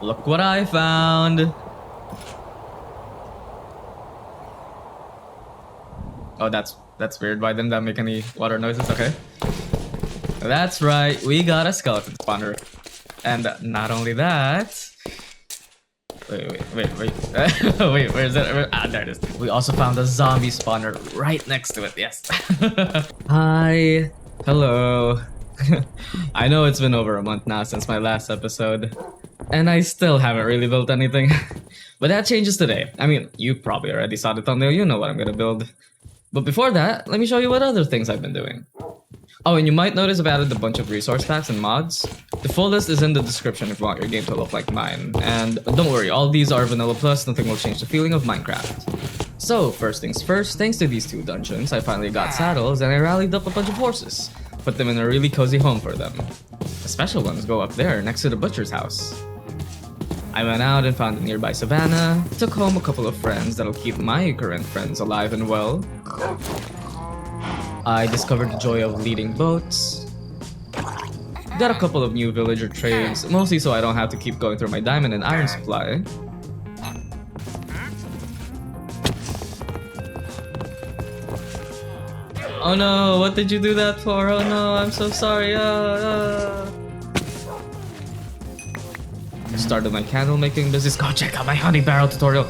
Look what I found! Oh, that's weird. Why didn't that make any water noises? Okay. That's right, we got a skeleton spawner. And not only that... Wait. Wait, where is it? Ah, there it is. We also found a zombie spawner right next to it, yes. Hi. Hello. I know it's been over a month now since my last episode, and I still haven't really built anything. But that changes today. I mean, you probably already saw the thumbnail, you know what I'm gonna build. But before that, let me show you what other things I've been doing. Oh, and you might notice I've added a bunch of resource packs and mods. The full list is in the description if you want your game to look like mine. And don't worry, all these are vanilla plus, nothing will change the feeling of Minecraft. So, first things first, thanks to these 2 dungeons, I finally got saddles and I rallied up a bunch of horses. Put them in a really cozy home for them. The special ones go up there, next to the butcher's house. I went out and found a nearby savannah, took home a couple of friends that'll keep my current friends alive and well. I discovered the joy of leading boats. Got a couple of new villager trades, mostly so I don't have to keep going through my diamond and iron supply. Oh no, what did you do that for? Oh no, I'm so sorry. Started my candle making business. Go check out my honey barrel tutorial.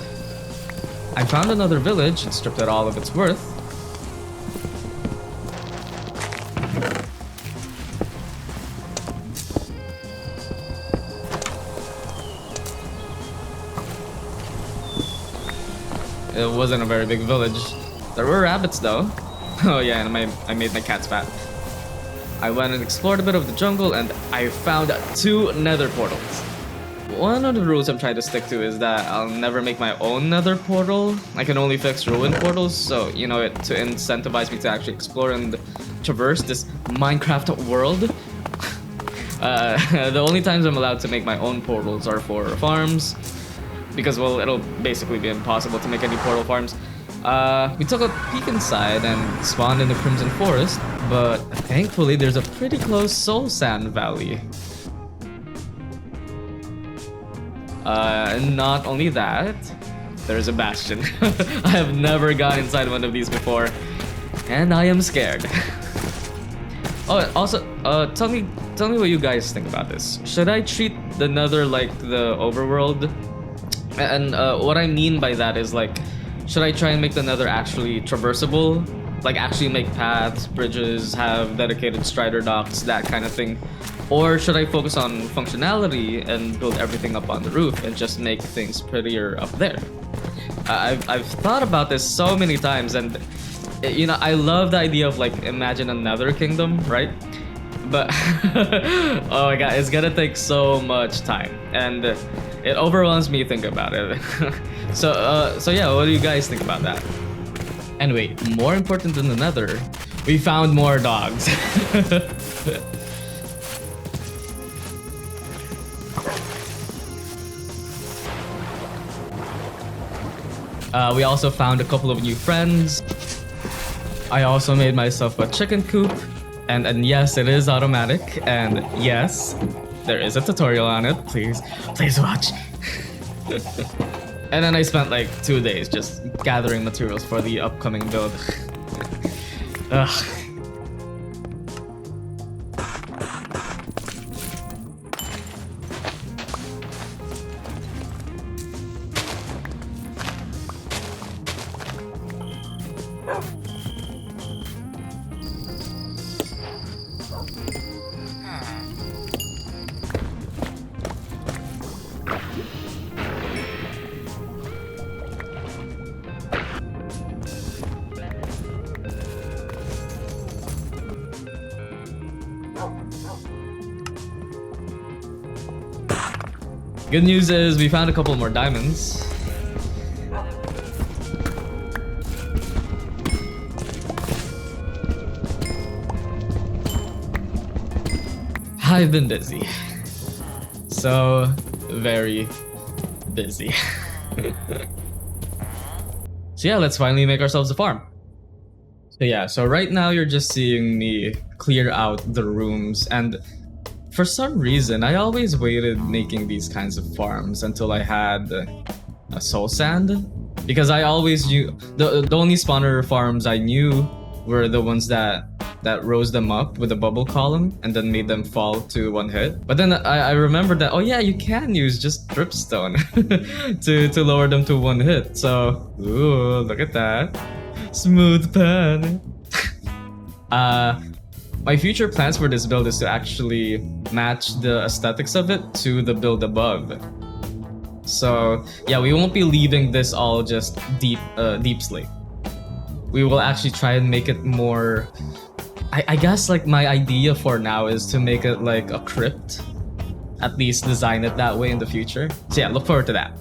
I found another village and stripped it all of its worth. It wasn't a very big village. There were rabbits though. Oh yeah, and I made my cats fat. I went and explored a bit of the jungle and I found 2 nether portals. One of the rules I'm trying to stick to is that I'll never make my own nether portal. I can only fix ruined portals, so you know, to incentivize me to actually explore and traverse this Minecraft world. The only times I'm allowed to make my own portals are for farms. Because, well, it'll basically be impossible to make any portal farms. We took a peek inside and spawned in the Crimson Forest, but thankfully there's a pretty close soul sand valley. And not only that, there's a bastion. I have never gone inside one of these before, and I am scared. Oh, also, tell me what you guys think about this. Should I treat the Nether like the overworld? And what I mean by that is, like, should I try and make the Nether actually traversable? Like, actually make paths, bridges, have dedicated strider docks, that kind of thing? Or should I focus on functionality and build everything up on the roof and just make things prettier up there? I've thought about this so many times, and you know, I love the idea of, like, imagine a Nether kingdom, right? But oh my god, it's gonna take so much time, and it overwhelms me thinking about it. So yeah, what do you guys think about that? And wait, more important than the Nether, we found more dogs. We also found a couple of new friends. I also made myself a chicken coop, and yes, it is automatic, and yes, there is a tutorial on it. Please watch. And then I spent like 2 days just gathering materials for the upcoming build. Ugh. Good news is we found a couple more diamonds. I've been busy. So very busy. So yeah, let's finally make ourselves a farm. So yeah, so right now you're just seeing me clear out the rooms, and For some reason, I always waited making these kinds of farms until I had a soul sand, because I always knew the only spawner farms I knew were the ones that rose them up with a bubble column and then made them fall to one hit. But then I remembered that, oh yeah, you can use just dripstone to lower them to one hit. So, ooh, look at that. Smooth pan. My future plans for this build is to actually match the aesthetics of it to the build above. So yeah, we won't be leaving this all just deep slate. We will actually try and make it more. I guess like my idea for now is to make it like a crypt. At least design it that way in the future. So yeah, look forward to that.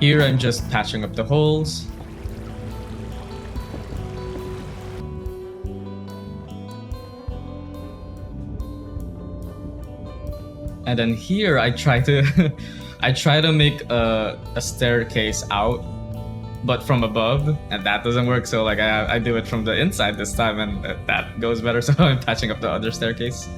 Here I'm just patching up the holes. And then here I try to I try to make a staircase out, but from above, and that doesn't work. So like I do it from the inside this time, and that goes better. So I'm patching up the other staircase.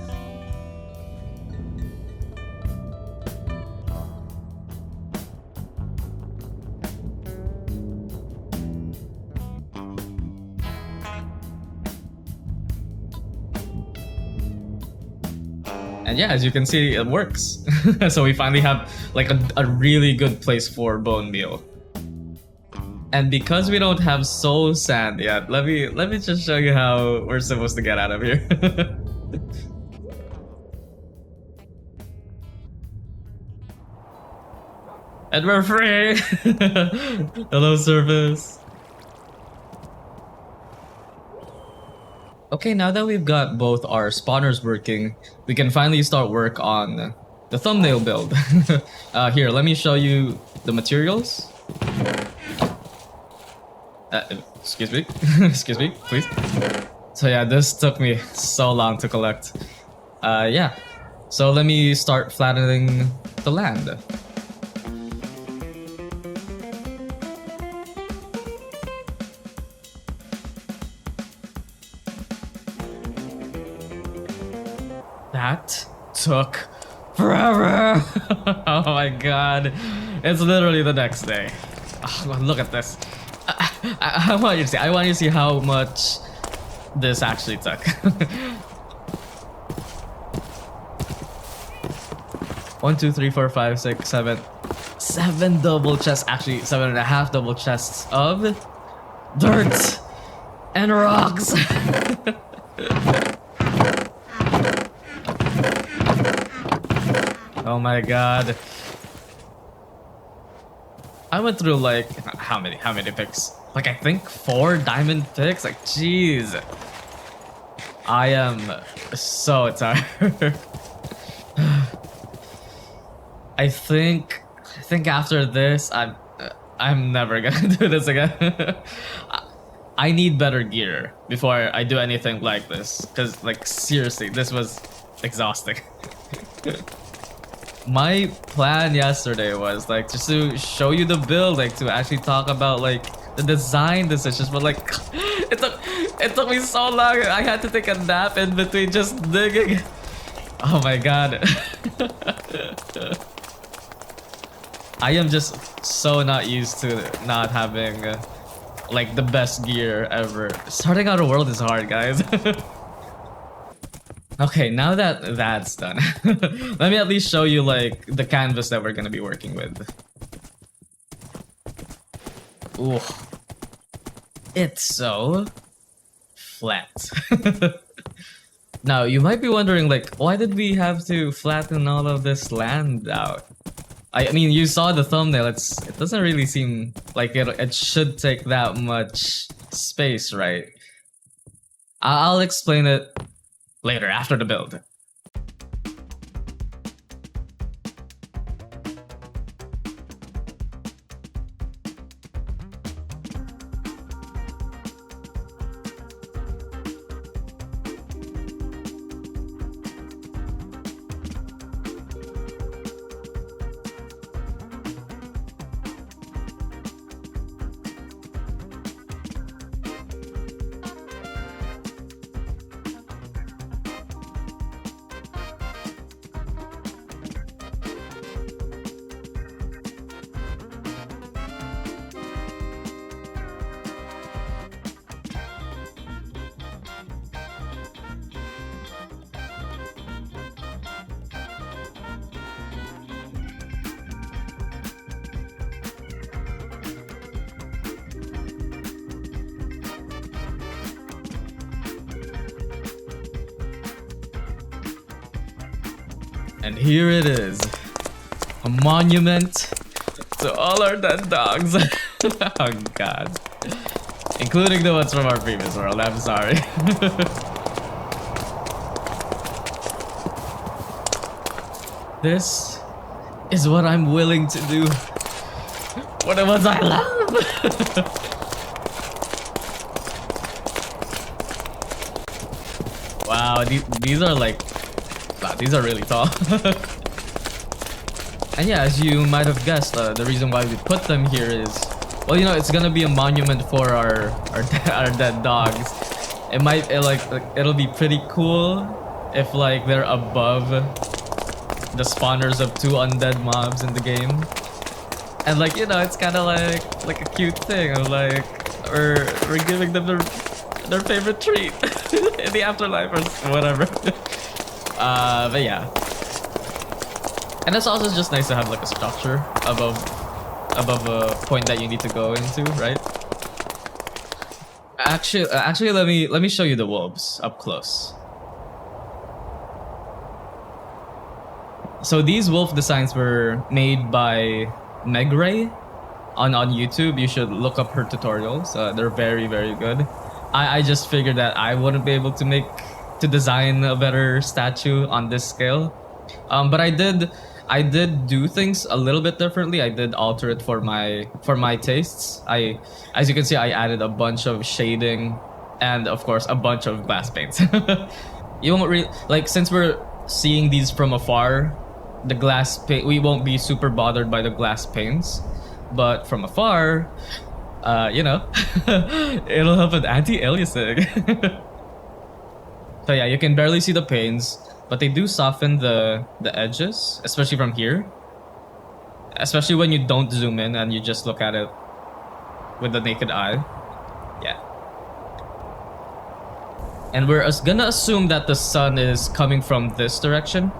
And yeah, as you can see, it works. So we finally have like a really good place for bone meal. And because we don't have soul sand yet, let me just show you how we're supposed to get out of here. And we're free! Hello, service. Okay, now that we've got both our spawners working, we can finally start work on the thumbnail build. Here, let me show you the materials. Excuse me. Excuse me, please. So yeah, this took me so long to collect. Yeah. So let me start flattening the land. That took forever. Oh my god. It's literally the next day. Oh, look at this. I want you to see. I want you to see how much this actually took. 1, 2, 3, 4, 5, 6, 7. 7 double chests. Actually, 7.5 double chests of dirt and rocks. Oh my god. I went through like how many picks? Like I think 4 diamond picks. Like jeez. I am so tired. I think after this I'm never gonna do this again. I need better gear before I do anything like this, cuz like seriously, this was exhausting. My plan yesterday was like just to show you the build, like to actually talk about like the design decisions, but like it took me so long. I had to take a nap in between just digging. Oh my god. I am just so not used to not having like the best gear ever. Starting out a world is hard, guys. Okay, now that that's done, let me at least show you like the canvas that we're gonna be working with. Ooh, it's so flat. Now, you might be wondering, like, why did we have to flatten all of this land out? I mean, you saw the thumbnail. It doesn't really seem like it should take that much space, right? I'll explain it later after the build. And here it is, a monument to all our dead dogs. Oh god. Including the ones from our previous world, I'm sorry. This is what I'm willing to do for the ones I love. Wow, these are like... Wow, these are really tall. And yeah, as you might have guessed, the reason why we put them here is, well, you know, it's gonna be a monument for our dead dogs. It'll be pretty cool if like they're above the spawners of 2 undead mobs in the game, and like, you know, it's kind of like a cute thing of like we're giving them their favorite treat in the afterlife or whatever. But yeah. And it's also just nice to have like a structure above a point that you need to go into, right? Actually, let me show you the wolves up close. So these wolf designs were made by Megray on YouTube. You should look up her tutorials. They're very, very good. I just figured that I wouldn't be able to design a better statue on this scale, but I did do things a little bit differently. I did alter it for my tastes. As you can see, I added a bunch of shading and of course a bunch of glass paints. You won't like, since we're seeing these from afar, the glass paint, we won't be super bothered by the glass paints, but from afar, you know, it'll help with anti-aliasing. So yeah, you can barely see the panes, but they do soften the edges, especially from here. Especially when you don't zoom in and you just look at it with the naked eye. Yeah. And we're gonna assume that the sun is coming from this direction.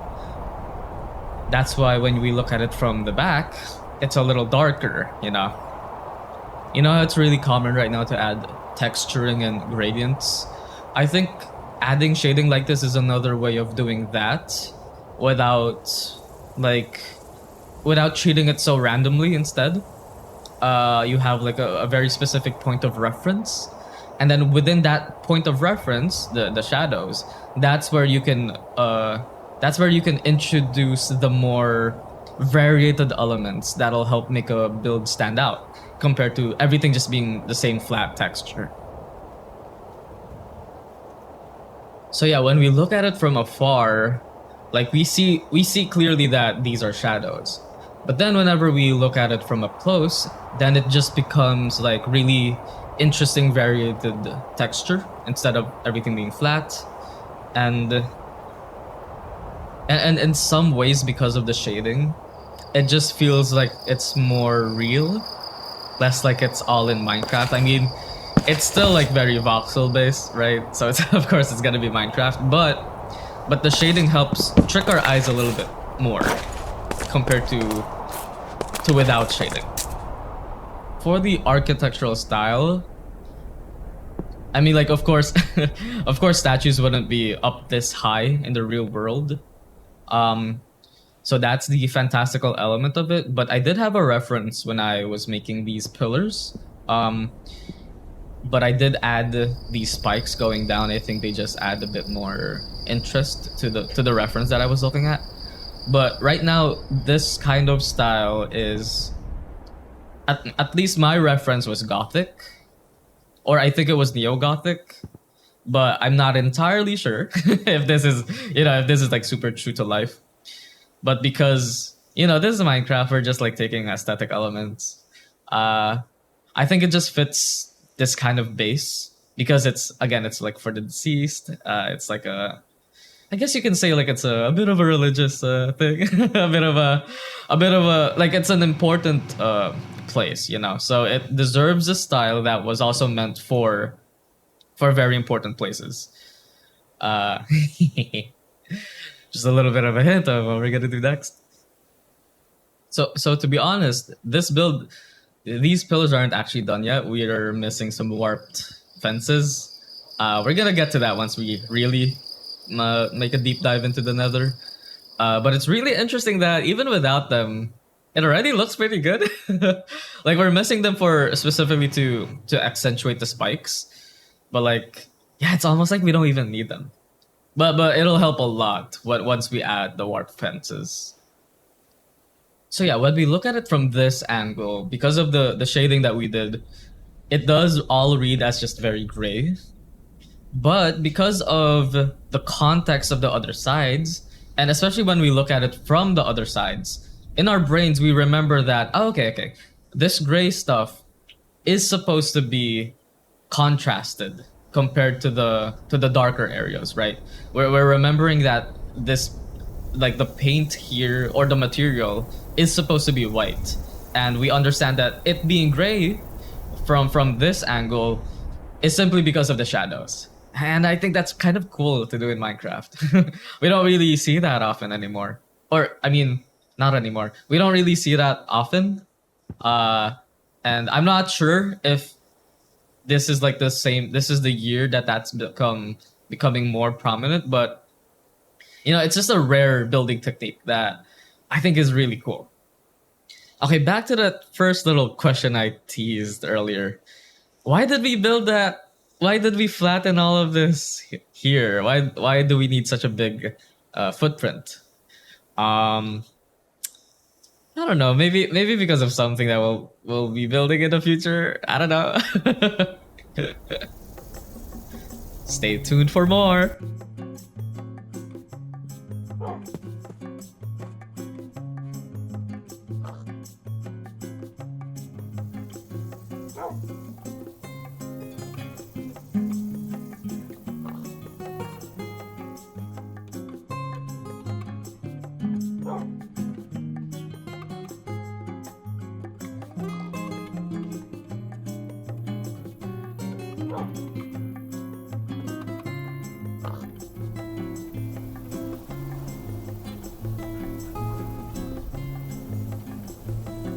That's why when we look at it from the back, it's a little darker, you know. You know how it's really common right now to add texturing and gradients? I think adding shading like this is another way of doing that without treating it so randomly. Instead, you have like a very specific point of reference, and then within that point of reference, the shadows, that's where you can introduce the more variated elements that'll help make a build stand out compared to everything just being the same flat texture. So yeah, when we look at it from afar, like we see clearly that these are shadows. But then whenever we look at it from up close, then it just becomes like really interesting variated texture instead of everything being flat. And in some ways, because of the shading, it just feels like it's more real, less like it's all in Minecraft. I mean, it's still like very voxel based, right? So it's of course it's gonna be Minecraft, but the shading helps trick our eyes a little bit more compared to without shading. For the architectural style, I mean, like, of course, of course, statues wouldn't be up this high in the real world. Um, so that's the fantastical element of it. But I did have a reference when I was making these pillars. Um, but I did add these spikes going down. I think they just add a bit more interest to the reference that I was looking at. But right now, this kind of style is at least my reference was gothic, or I think it was neo-gothic, but I'm not entirely sure if this is, if this is like super true to life. But because, this is Minecraft, we're just like taking aesthetic elements. I think it just fits this kind of base because it's like for the deceased. It's like I guess you can say like it's a bit of a religious thing, a bit of a like it's an important place. So it deserves a style that was also meant for very important places. Uh, just a little bit of a hint of what we're gonna do next. So to be honest, this build, these pillars aren't actually done yet. We are missing some warped fences. We're gonna get to that once we really make a deep dive into the Nether. But it's really interesting that even without them, it already looks pretty good. Like we're missing them for specifically to accentuate the spikes, but like yeah, it's almost like we don't even need them. But it'll help a lot once we add the warp fences. So yeah, when we look at it from this angle, because of the shading that we did, it does all read as just very gray. But because of the context of the other sides, and especially when we look at it from the other sides, in our brains we remember that, oh, okay, this gray stuff is supposed to be contrasted compared to the darker areas, right? We're remembering that this, like the paint here or the material is supposed to be white, and we understand that it being gray from this angle is simply because of the shadows. And I think that's kind of cool to do in Minecraft. We don't really see that often anymore. Or I mean, not anymore. We don't really see that often. Uh and I'm not sure if this is like the same, this is the year that that's becoming more prominent, but it's just a rare building technique that I think is really cool. Okay, back to that first little question I teased earlier. Why did we build that? Why did we flatten all of this here? Why do we need such a big footprint? Um, I don't know. Maybe because of something that we'll be building in the future. I don't know. Stay tuned for more.